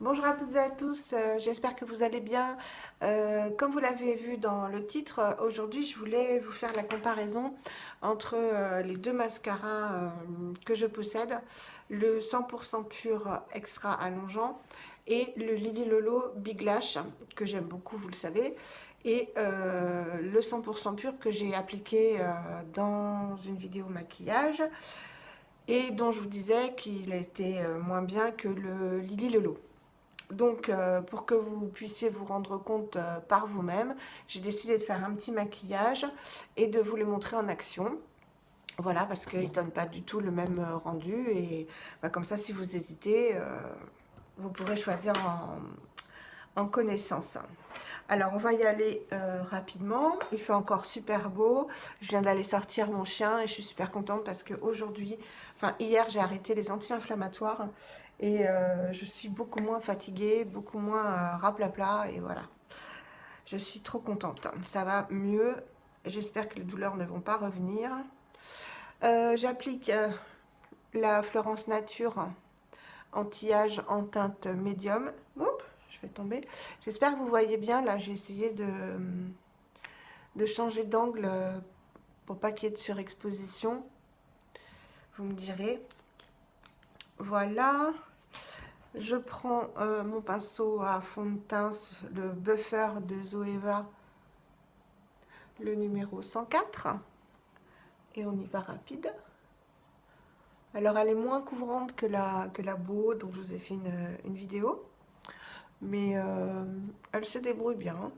Bonjour à toutes et à tous, j'espère que vous allez bien. Comme vous l'avez vu dans le titre, aujourd'hui je voulais vous faire la comparaison entre les deux mascaras que je possède, le 100% pur extra allongeant et le Lily Lolo Big Lash que j'aime beaucoup, vous le savez, et le 100% pur que j'ai appliqué dans une vidéo maquillage et dont je vous disais qu'il était moins bien que le Lily Lolo. Donc, pour que vous puissiez vous rendre compte par vous-même, j'ai décidé de faire un petit maquillage et de vous le montrer en action. Voilà, parce qu'il ne donne pas du tout le même rendu. Et comme ça, si vous hésitez, vous pourrez choisir en connaissance. Alors, on va y aller rapidement. Il fait encore super beau. Je viens d'aller sortir mon chien et je suis super contente parce qu'aujourd'hui, enfin hier, j'ai arrêté les anti-inflammatoires et je suis beaucoup moins fatiguée, beaucoup moins raplapla et voilà. Je suis trop contente. Ça va mieux. J'espère que les douleurs ne vont pas revenir. J'applique la Florence Nature anti-âge en teinte médium. Oups, je vais tomber. J'espère que vous voyez bien. Là, j'ai essayé de changer d'angle pour pas qu'il y ait de surexposition. Vous me direz. Voilà. Je prends mon pinceau à fond de teint, le buffer de Zoeva, le numéro 104. Et on y va rapide. Alors, elle est moins couvrante que la Beau, dont je vous ai fait une vidéo. Mais elle se débrouille bien.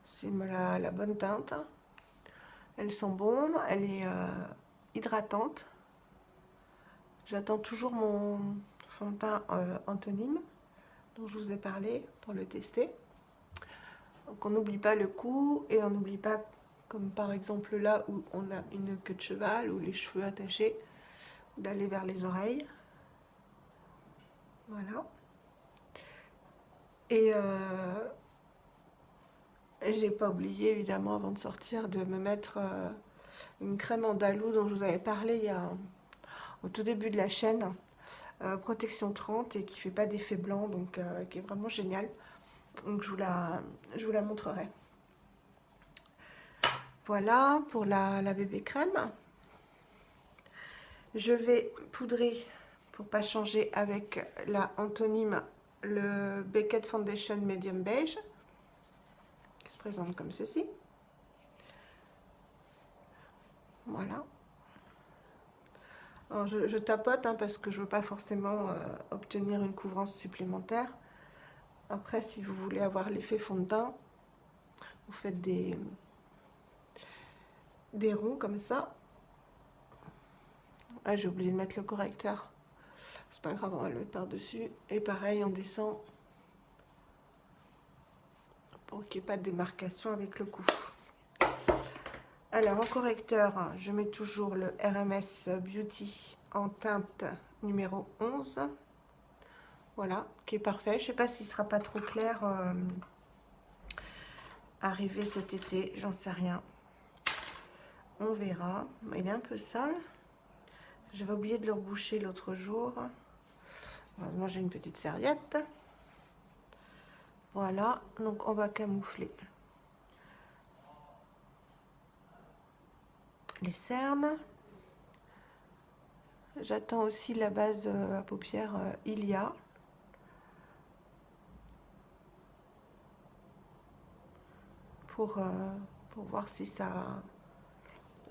C'est la bonne teinte. Elle sent bon, elle est hydratante. J'attends toujours mon fond de teint Anthonyme, dont je vous ai parlé, pour le tester. Donc on n'oublie pas le cou et on n'oublie pas, comme par exemple là où on a une queue de cheval ou les cheveux attachés, d'aller vers les oreilles. Voilà. Et j'ai pas oublié évidemment avant de sortir de me mettre une crème andalou dont je vous avais parlé au tout début de la chaîne, protection 30 et qui fait pas d'effet blanc, donc qui est vraiment génial. Donc je vous la montrerai. Voilà pour la bébé crème. Je vais poudrer, pour pas changer, avec la Anthonyme, le Beckett Foundation Medium Beige, qui se présente comme ceci. Voilà. Alors je tapote parce que je ne veux pas forcément obtenir une couvrance supplémentaire. Après, si vous voulez avoir l'effet fond de teint, vous faites des ronds comme ça. Ah, j'ai oublié de mettre le correcteur. C'est pas grave, on va le mettre par-dessus. Et pareil, on descend pour qu'il n'y ait pas de démarcation avec le cou. Alors, en correcteur, je mets toujours le RMS Beauty en teinte numéro 11. Voilà, qui est parfait. Je ne sais pas s'il ne sera pas trop clair arrivé cet été, j'en sais rien. On verra. Il est un peu sale. J'avais oublié de le reboucher l'autre jour. Heureusement, j'ai une petite serviette. Voilà, donc on va camoufler les cernes. J'attends aussi la base à paupières Ilia. Pour voir si ça...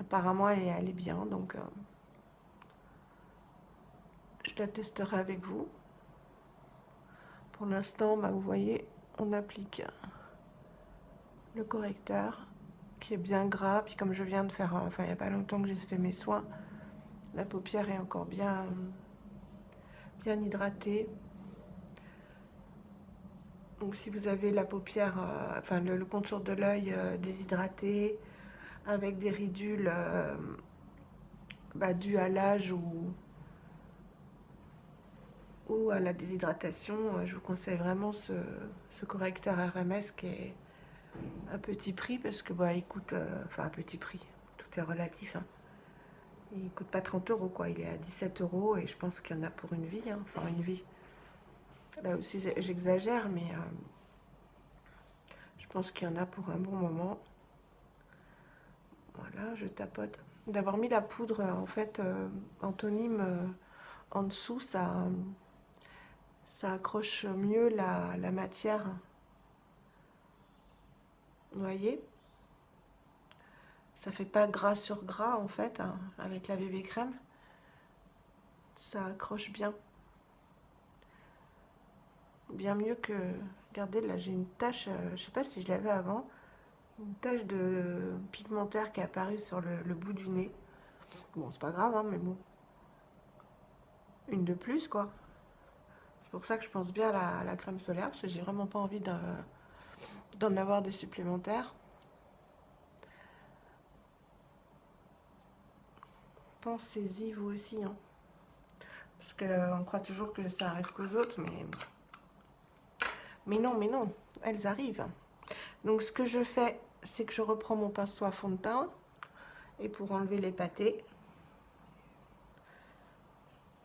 Apparemment, elle est bien, donc je la testerai avec vous. Pour l'instant, vous voyez, on applique le correcteur qui est bien gras. Puis comme je viens de faire, enfin, il n'y a pas longtemps que j'ai fait mes soins, la paupière est encore bien hydratée. Donc si vous avez la paupière, enfin le contour de l'œil déshydraté, avec des ridules dues à l'âge ou à la déshydratation, je vous conseille vraiment ce correcteur RMS qui est à petit prix parce que il coûte, enfin à petit prix, tout est relatif. Il coûte pas 30 € quoi, il est à 17 € et je pense qu'il y en a pour une vie, enfin une vie. Là aussi, j'exagère, mais je pense qu'il y en a pour un bon moment. Voilà, je tapote. D'avoir mis la poudre, en fait, Anthonyme, en dessous, ça accroche mieux la matière. Vous voyez? Ça fait pas gras sur gras, en fait, hein, avec la bébé crème. Ça accroche bien. Bien mieux que... Regardez, là, j'ai une tache, je sais pas si je l'avais avant, une tache de pigmentaire qui est apparue sur le bout du nez. Bon, c'est pas grave, hein, mais bon. Une de plus, quoi. C'est pour ça que je pense bien à la crème solaire, parce que j'ai vraiment pas envie d'en avoir des supplémentaires. Pensez-y, vous aussi, hein. Parce qu'on croit toujours que ça arrive qu'aux autres, mais non, elles arrivent. Donc, ce que je fais, c'est que je reprends mon pinceau à fond de teint, et pour enlever les pâtés,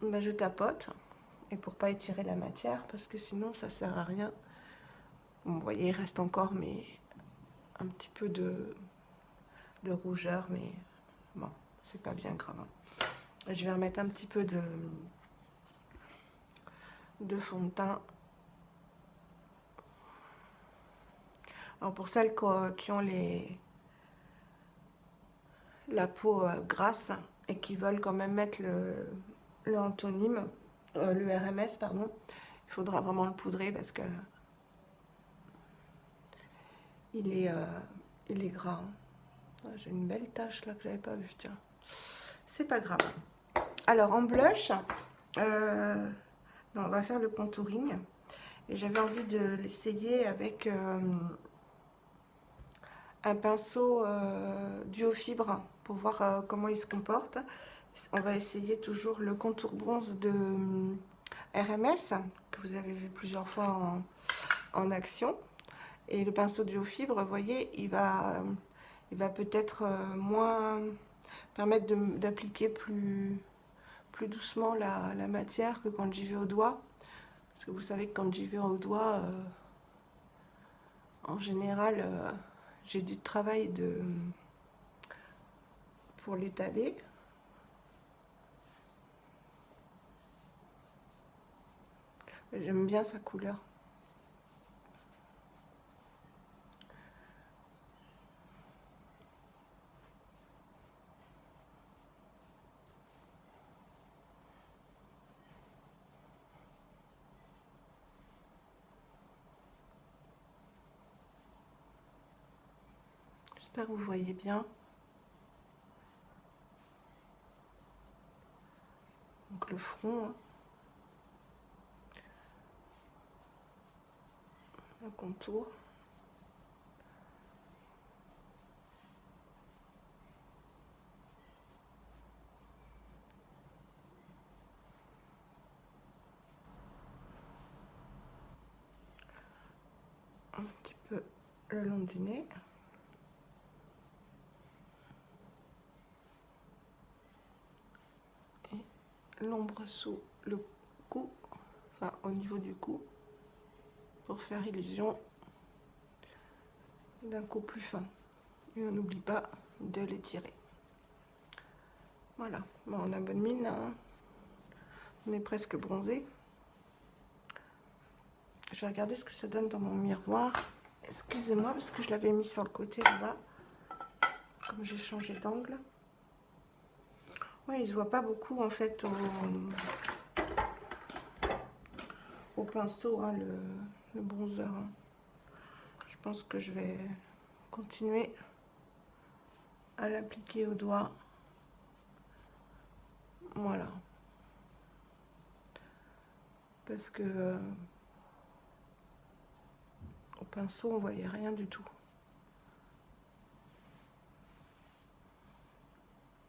ben, je tapote, et pour pas étirer la matière, parce que sinon, ça sert à rien. Bon, vous voyez, il reste encore, mais un petit peu de rougeur, mais bon, c'est pas bien grave, hein. Je vais remettre un petit peu de fond de teint. Alors pour celles qui ont la peau grasse et qui veulent quand même mettre le Anthonyme, le RMS, pardon, il faudra vraiment le poudrer parce que il est gras, hein. J'ai une belle tache là que j'avais pas vue, tiens. C'est pas grave. Alors en blush, on va faire le contouring. Et j'avais envie de l'essayer avec un pinceau duo fibre pour voir comment il se comporte. On va essayer toujours le contour bronze de RMS que vous avez vu plusieurs fois en action. Et le pinceau duo fibre, vous voyez, il va peut-être moins permettre d'appliquer plus doucement la matière que quand j'y vais au doigt. Parce que vous savez que quand j'y vais au doigt, en général, j'ai du travail pour l'étaler. J'aime bien sa couleur. J'espère que vous voyez bien. Donc le front, hein. Le contour. Un petit peu le long du nez. Et l'ombre sous le cou, enfin au niveau du cou, pour faire illusion d'un cou plus fin. Et on n'oublie pas de l'étirer. Voilà, bon, on a bonne mine, hein. On est presque bronzé. Je vais regarder ce que ça donne dans mon miroir. Excusez-moi parce que je l'avais mis sur le côté là-bas, comme j'ai changé d'angle. Oui, il se voit pas beaucoup en fait au pinceau, hein, le bronzer, hein. Je pense que je vais continuer à l'appliquer au doigt. Voilà. Parce que au pinceau, on voyait rien du tout.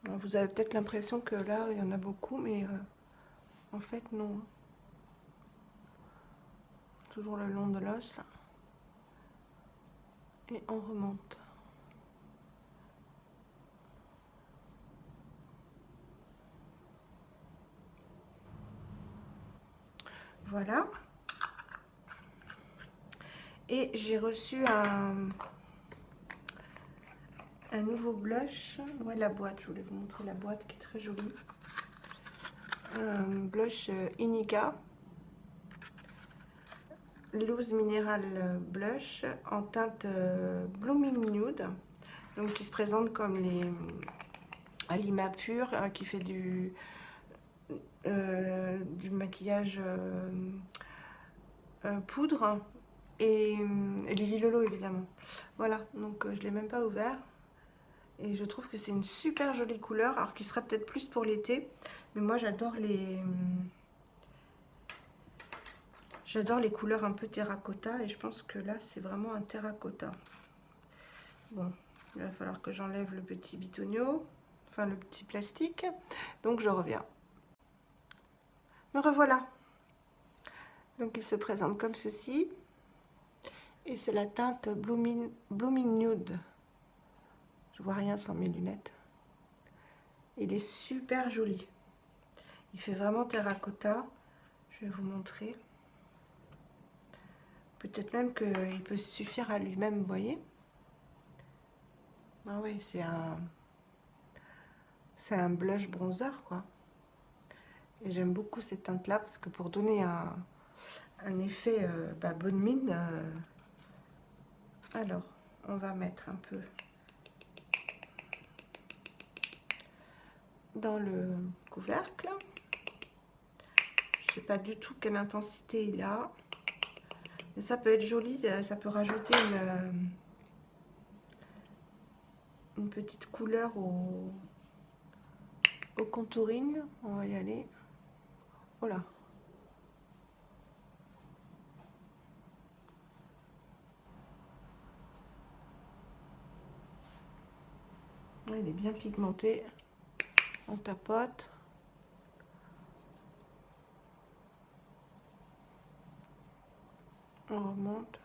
Alors, vous avez peut-être l'impression que là, il y en a beaucoup, mais en fait, non. Toujours le long de l'os. Et on remonte. Voilà. Et j'ai reçu un nouveau blush. Ouais, la boîte, je voulais vous montrer la boîte qui est très jolie. Un blush Inika Loose Mineral Blush en teinte Blooming Nude. Donc qui se présente comme les Alima Pur, qui fait du maquillage poudre et Lily Lolo évidemment. Voilà, donc je ne l'ai même pas ouvert. Et je trouve que c'est une super jolie couleur, alors qu'il sera peut-être plus pour l'été. Mais moi j'adore les couleurs un peu terracotta. Et je pense que là c'est vraiment un terracotta. Bon, il va falloir que j'enlève le petit bitonio. Enfin le petit plastique. Donc je reviens. Me revoilà. Donc il se présente comme ceci. Et c'est la teinte Blooming Nude. Je vois rien sans mes lunettes. Il est super joli. Il fait vraiment terracotta. Je vais vous montrer. Peut-être même qu'il peut suffire à lui-même, vous voyez. Ah oui, c'est un blush bronzer, quoi. Et j'aime beaucoup cette teinte-là, parce que pour donner un effet bonne mine, alors, on va mettre un peu dans le couvercle. Je sais pas du tout quelle intensité il a. Mais ça peut être joli, ça peut rajouter une petite couleur au contouring. On va y aller. Voilà. Il est bien pigmenté. On tapote. On remonte.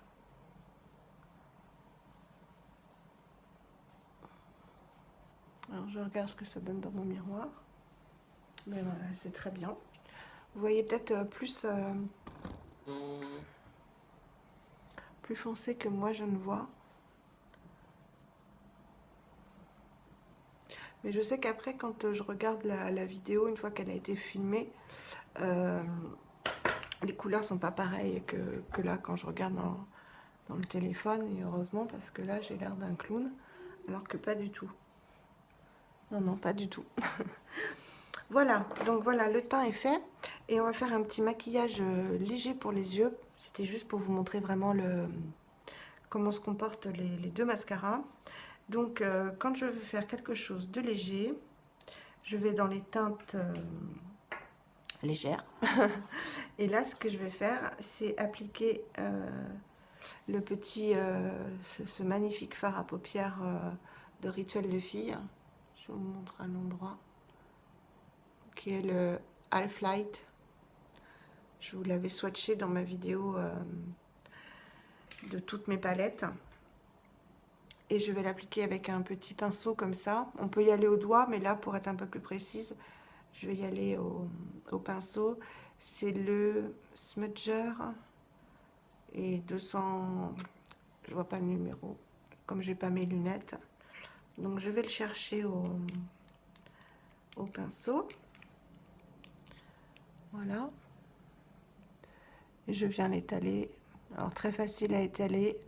Alors je regarde ce que ça donne dans mon miroir. Mais voilà, c'est très bien. Vous voyez peut-être plus foncé que moi je ne vois. Mais je sais qu'après, quand je regarde la vidéo, une fois qu'elle a été filmée, les couleurs sont pas pareilles que là quand je regarde dans le téléphone. Et heureusement, parce que là j'ai l'air d'un clown, alors que pas du tout. Non, non, pas du tout. Voilà, donc voilà, le teint est fait. Et on va faire un petit maquillage léger pour les yeux. C'était juste pour vous montrer vraiment comment se comportent les deux mascaras. Donc, quand je veux faire quelque chose de léger, je vais dans les teintes légères. Et là, ce que je vais faire, c'est appliquer le petit, ce magnifique fard à paupières de Rituel de Fille. Je vous montre à l'endroit. Qui est le Half Light. Je vous l'avais swatché dans ma vidéo de toutes mes palettes. Et je vais l'appliquer avec un petit pinceau comme ça. On peut y aller au doigt, mais là, pour être un peu plus précise, je vais y aller au pinceau. C'est le Smudger et 200... Je vois pas le numéro, comme j'ai pas mes lunettes. Donc je vais le chercher au pinceau. Voilà. Et je viens l'étaler. Alors très facile à étaler.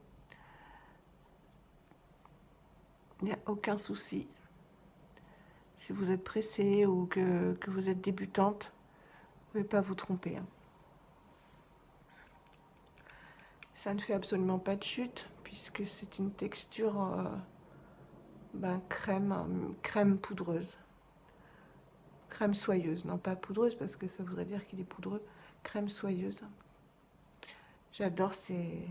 Il n'y a aucun souci. Si vous êtes pressé ou que vous êtes débutante, vous ne pouvez pas vous tromper. Ça ne fait absolument pas de chute puisque c'est une texture crème poudreuse. Crème soyeuse, non pas poudreuse parce que ça voudrait dire qu'il est poudreux. Crème soyeuse. J'adore ces...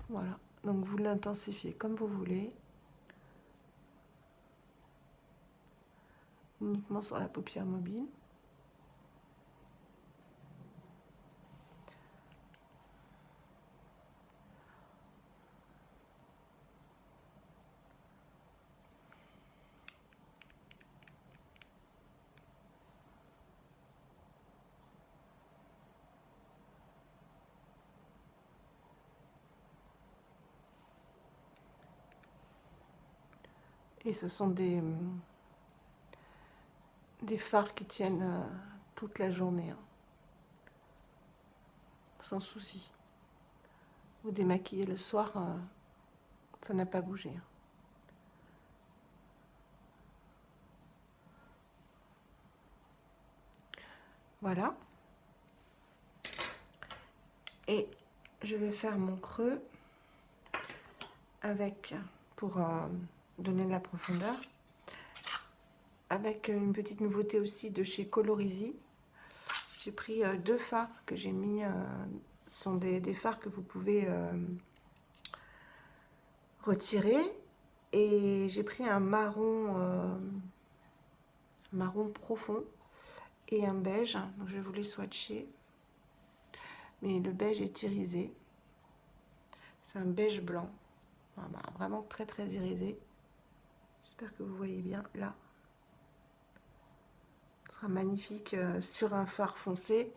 Voilà, donc vous l'intensifiez comme vous voulez. Uniquement sur la paupière mobile. Et ce sont des fards qui tiennent toute la journée, hein, sans souci. Vous démaquillez le soir, ça n'a pas bougé, hein. Voilà. Et je vais faire mon creux avec, pour donner de la profondeur, avec une petite nouveauté aussi de chez Colorisy. J'ai pris deux fards que j'ai mis, ce sont des fards que vous pouvez retirer. Et j'ai pris un marron profond et un beige, donc je vais vous les swatcher. Mais le beige est irisé. C'est un beige blanc. Voilà, vraiment très très irisé. J'espère que vous voyez bien là. Ce sera magnifique sur un fard foncé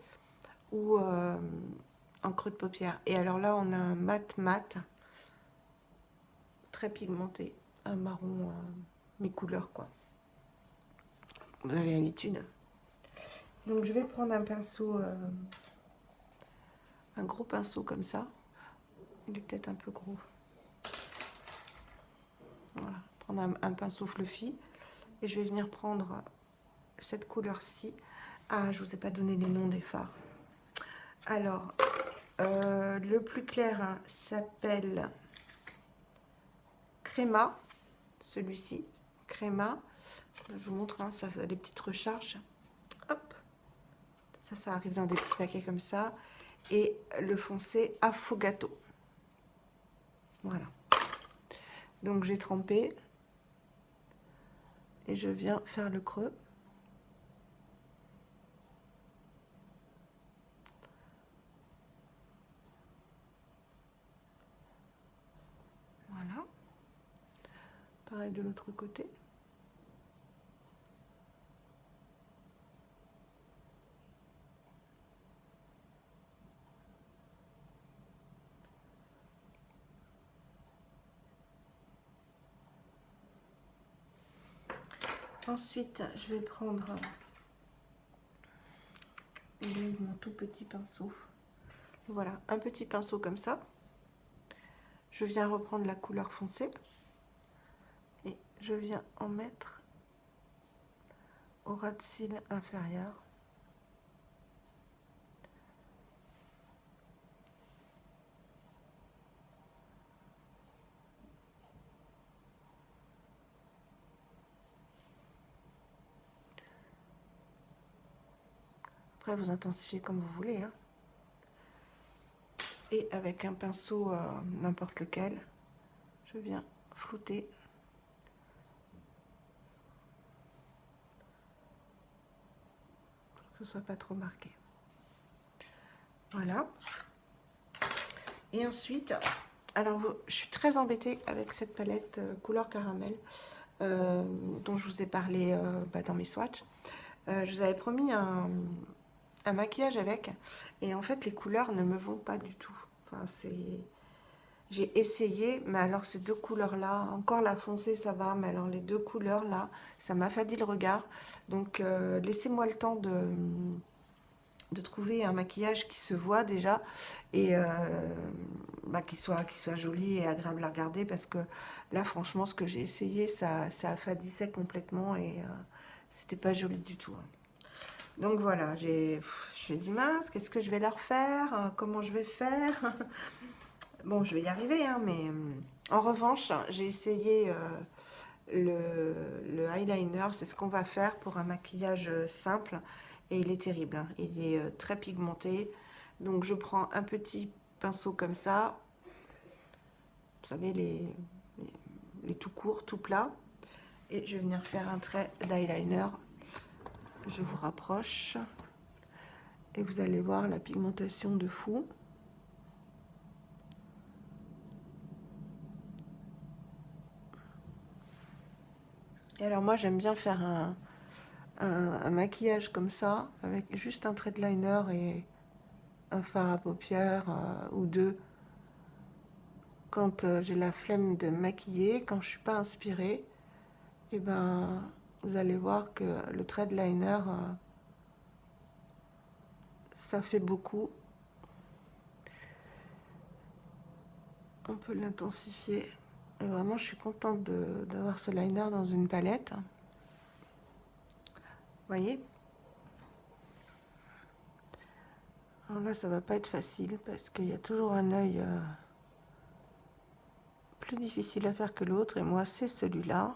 ou en creux de paupière. Et alors là, on a un mat très pigmenté, un marron, mes couleurs quoi. Vous avez l'habitude. Donc je vais prendre un pinceau, un gros pinceau comme ça. Il est peut-être un peu gros. Voilà, prendre un pinceau fluffy et je vais venir prendre cette couleur-ci. Ah, je vous ai pas donné les noms des fards. Alors, le plus clair hein, s'appelle Crema, celui-ci, Crema. Je vous montre, hein, ça fait des petites recharges. Hop, ça arrive dans des petits paquets comme ça. Et le foncé Affogato. Voilà. Donc j'ai trempé et je viens faire le creux. Voilà. Pareil de l'autre côté. Ensuite, je vais prendre mon tout petit pinceau. Voilà, un petit pinceau comme ça. Je viens reprendre la couleur foncée et je viens en mettre au ras de cils inférieur. Après, vous intensifiez comme vous voulez, hein. Et avec un pinceau, n'importe lequel, je viens flouter. Pour que ce soit pas trop marqué. Voilà. Et ensuite, alors je suis très embêtée avec cette palette couleur caramel dont je vous ai parlé dans mes swatchs. Je vous avais promis un maquillage avec, et en fait les couleurs ne me vont pas du tout. Enfin, j'ai essayé, mais alors ces deux couleurs là, encore la foncée ça va, mais alors les deux couleurs là, ça m'affadit le regard. Donc laissez-moi le temps de trouver un maquillage qui se voit déjà et qui soit joli et agréable à regarder, parce que là franchement ce que j'ai essayé ça affadissait complètement et c'était pas joli du tout, hein. Donc voilà, je me suis dit mince, qu'est-ce que je vais leur faire, comment je vais faire. Bon, je vais y arriver, hein, mais en revanche, j'ai essayé le eyeliner. C'est ce qu'on va faire pour un maquillage simple et il est terrible, hein. Il est très pigmenté. Donc je prends un petit pinceau comme ça, vous savez, les tout courts, tout plats, et je vais venir faire un trait d'eyeliner. Je vous rapproche et vous allez voir la pigmentation de fou. Et alors moi j'aime bien faire un maquillage comme ça, avec juste un trait de liner et un fard à paupières ou deux, quand j'ai la flemme de maquiller, quand je suis pas inspirée. et ben vous allez voir que le thread liner, ça fait beaucoup. On peut l'intensifier. Et vraiment, je suis contente d'avoir ce liner dans une palette. Vous voyez? Alors là, ça va pas être facile parce qu'il y a toujours un œil plus difficile à faire que l'autre. Et moi, c'est celui-là.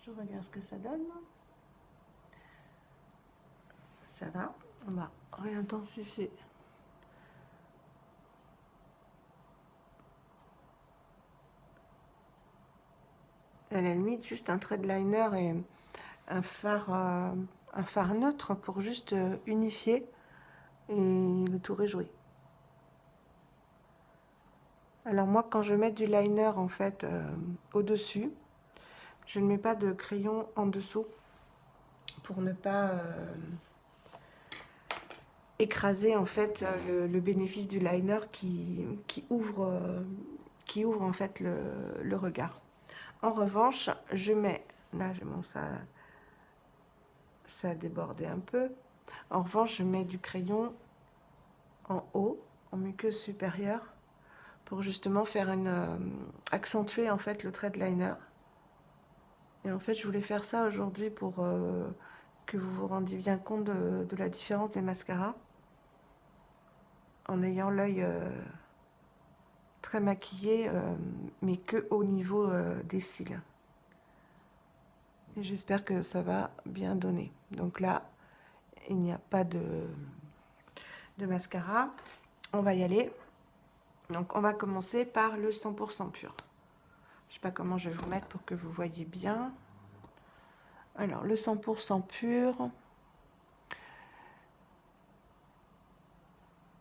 Je regarde ce que ça donne. Ça va. On va réintensifier. À la limite, juste un thread liner et un phare neutre pour juste unifier et le tour est joué. Alors moi, quand je mets du liner en fait au-dessus, je ne mets pas de crayon en dessous pour ne pas écraser en fait le bénéfice du liner qui ouvre en fait le regard. En revanche, je mets, là bon, ça a débordé un peu. En revanche, je mets du crayon en haut, en muqueuse supérieure, pour justement faire accentuer en fait le trait de liner. Et en fait, je voulais faire ça aujourd'hui pour que vous vous rendiez bien compte de la différence des mascaras, en ayant l'œil très maquillé, mais que au niveau des cils. Et j'espère que ça va bien donner. Donc là, il n'y a pas de mascara. On va y aller. Donc on va commencer par le 100% pur. Je ne sais pas comment je vais vous mettre pour que vous voyez bien. Alors le 100% pur,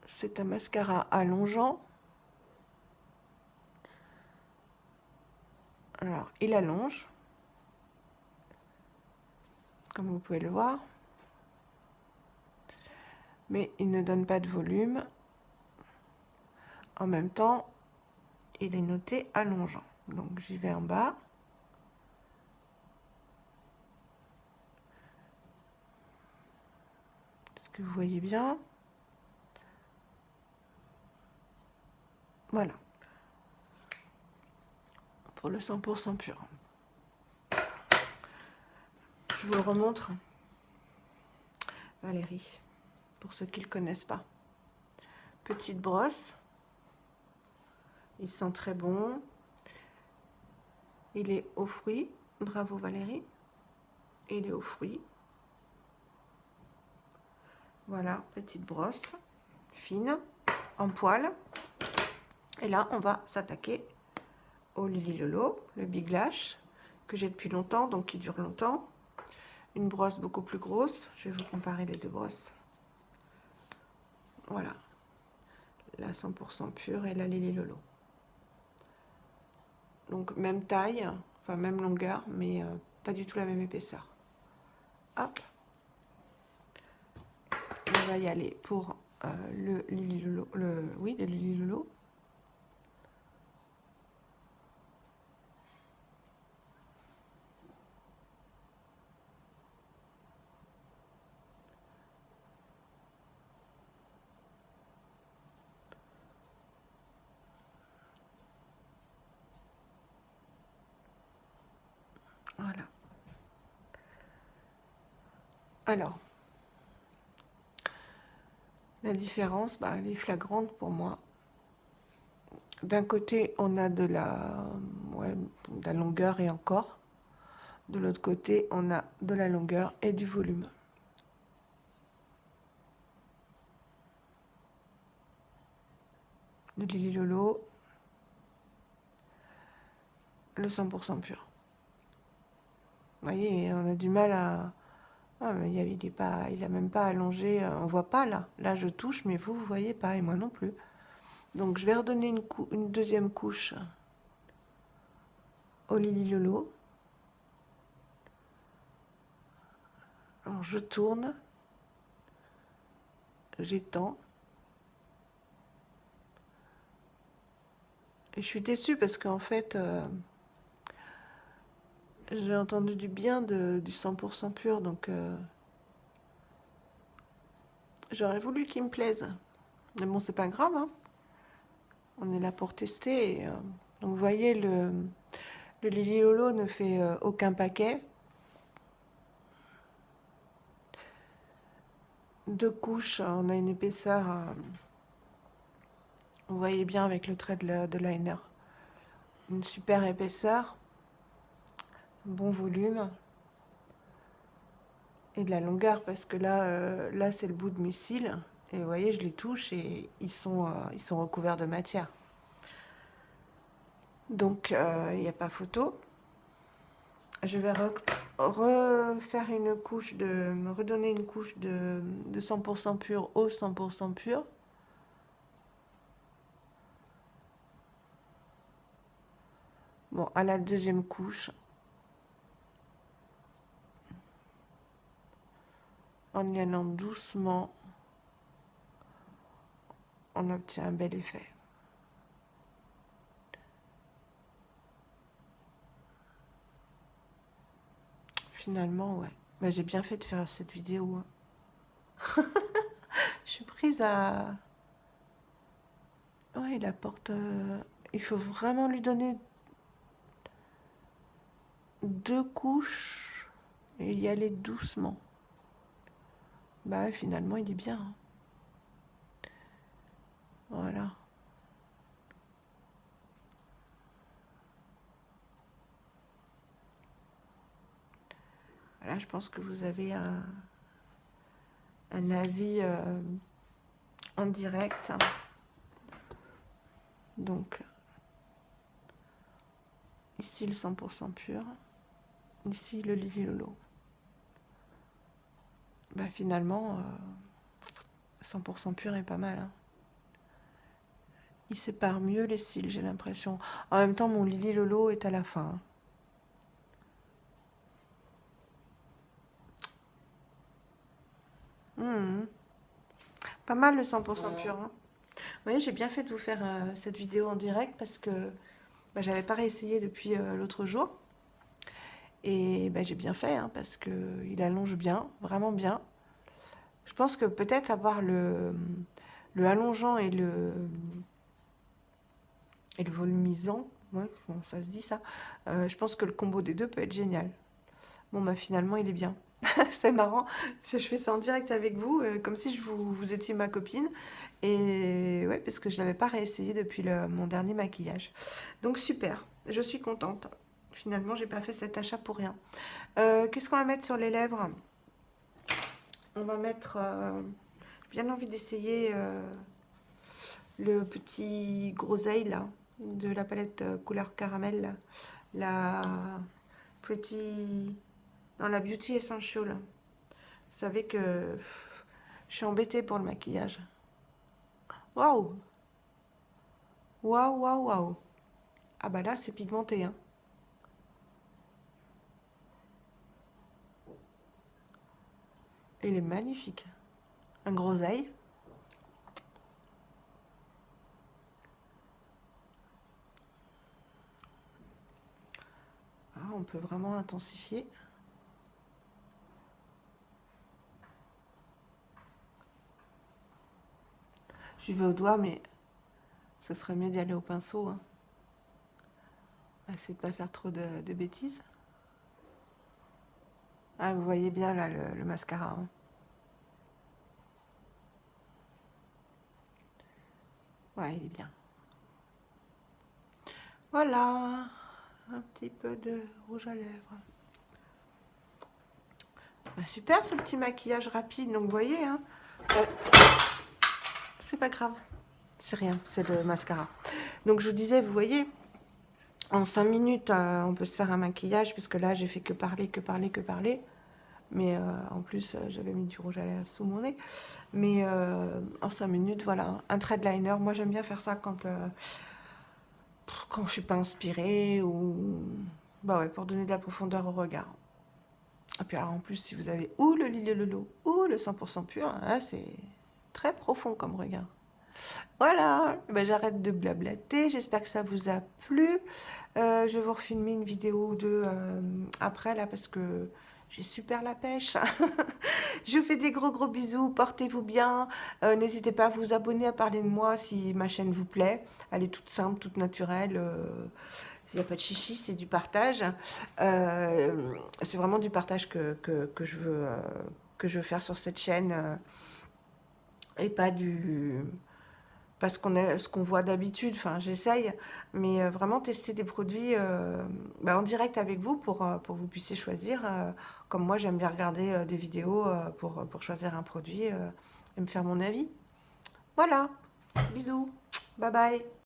c'est un mascara allongeant. Alors il allonge, comme vous pouvez le voir, mais il ne donne pas de volume. En même temps, il est noté allongeant. Donc j'y vais en bas. Est-ce que vous voyez bien? Voilà. Pour le 100% pur. Je vous le remontre. Valérie, pour ceux qui ne le connaissent pas. Petite brosse. Il sent très bon. Il est aux fruits. Bravo Valérie. Il est aux fruits. Voilà, petite brosse fine, en poil. Et là, on va s'attaquer au Lily Lolo, le Big Lash, que j'ai depuis longtemps, donc qui dure longtemps. Une brosse beaucoup plus grosse. Je vais vous comparer les deux brosses. Voilà. La 100% pure et la Lily Lolo. Donc même taille, enfin même longueur, mais pas du tout la même épaisseur. Hop. On va y aller pour le Lily Lolo. Oui, le Lily Lolo. Voilà. Alors, la différence, elle est flagrante pour moi. D'un côté, on a de la longueur et encore. De l'autre côté, on a de la longueur et du volume. Le Lily Lolo, le 100% pur. Vous voyez, on a du mal à... Ah, mais il a même pas allongé, on voit pas là. Là, je touche, mais vous voyez pas, et moi non plus. Donc, je vais redonner une deuxième couche au Lily Lolo. Alors je tourne, j'étends. Et je suis déçue parce qu'en fait, j'ai entendu du bien du 100% pur, donc j'aurais voulu qu'il me plaise. Mais bon, c'est pas grave, hein. On est là pour tester. Donc vous voyez, le Lily Lolo ne fait aucun paquet. 2 couches, on a une épaisseur, vous voyez bien avec le trait de liner. Une super épaisseur, bon volume et de la longueur parce que là c'est le bout de mes cils et vous voyez je les touche et ils sont recouverts de matière. Donc il n'y a pas photo. Je vais refaire une couche me redonner une couche de 100% pur au 100% pur. Bon, à la deuxième couche, en y allant doucement, on obtient un bel effet. Finalement, ouais. Bah, j'ai bien fait de faire cette vidéo, hein. Je suis prise à... Ouais, il apporte... Il faut vraiment lui donner 2 couches et y aller doucement. Bah ouais, finalement, il est bien, hein. Voilà. Voilà, je pense que vous avez un avis en direct. Donc, ici le 100% pur, ici le Lily Lolo. Bah finalement, 100% pur est pas mal, hein. Il sépare mieux les cils, j'ai l'impression. En même temps, mon Lily Lolo est à la fin. Pas mal le 100% pur, hein. Vous voyez, j'ai bien fait de vous faire cette vidéo en direct parce que bah, j'avais pas réessayé depuis l'autre jour. Et bah, j'ai bien fait hein, parce qu'il allonge bien, vraiment bien. Je pense que peut-être avoir le allongeant et le volumisant, ouais, bon, ça se dit ça, je pense que le combo des deux peut être génial. Bon, bah finalement, il est bien. C'est marrant, je fais ça en direct avec vous, comme si vous étiez ma copine. Et ouais, parce que je ne l'avais pas réessayé depuis mon dernier maquillage. Donc super, je suis contente. Finalement, j'ai pas fait cet achat pour rien. Qu'est-ce qu'on va mettre sur les lèvres? On va mettre... j'ai bien envie d'essayer le petit groseille là, de la palette couleur caramel. Là. La Pretty... dans la Beauty Essential. Vous savez que je suis embêtée pour le maquillage. Waouh! Waouh, waouh, waouh! Ah bah là, c'est pigmenté, hein. Il est magnifique. Un groseille. Ah, on peut vraiment intensifier. J'y vais au doigt, mais ce serait mieux d'y aller au pinceau, hein. Essayer de ne pas faire trop de bêtises. Ah, vous voyez bien là le mascara, hein. Ouais, il est bien. Voilà, un petit peu de rouge à lèvres. Bah, super ce petit maquillage rapide, donc vous voyez, hein. C'est pas grave, c'est rien, c'est le mascara. Donc je vous disais, vous voyez, en 5 minutes, on peut se faire un maquillage, parce que là j'ai fait que parler, que parler, que parler. Mais en plus, j'avais mis du rouge à lèvres sous mon nez. Mais en 5 minutes, voilà, un trait de liner. Moi, j'aime bien faire ça quand quand je suis pas inspirée ou bah ouais, pour donner de la profondeur au regard. Et puis alors en plus, si vous avez ou le Lily Lolo ou le 100% pur, là c'est très profond comme regard. Voilà, ben, j'arrête de blablater, j'espère que ça vous a plu. Je vais vous refilmer une vidéo ou deux après là parce que j'ai super la pêche. Je vous fais des gros gros bisous, portez-vous bien. N'hésitez pas à vous abonner, à parler de moi si ma chaîne vous plaît. Elle est toute simple, toute naturelle. Il n'y a pas de chichi, c'est du partage. C'est vraiment du partage que je veux faire sur cette chaîne et pas du parce qu'on est ce qu'on voit d'habitude. Enfin, j'essaye, mais vraiment tester des produits bah, en direct avec vous pour que vous puissiez choisir. Comme moi, j'aime bien regarder des vidéos pour choisir un produit et me faire mon avis. Voilà, bisous, bye bye.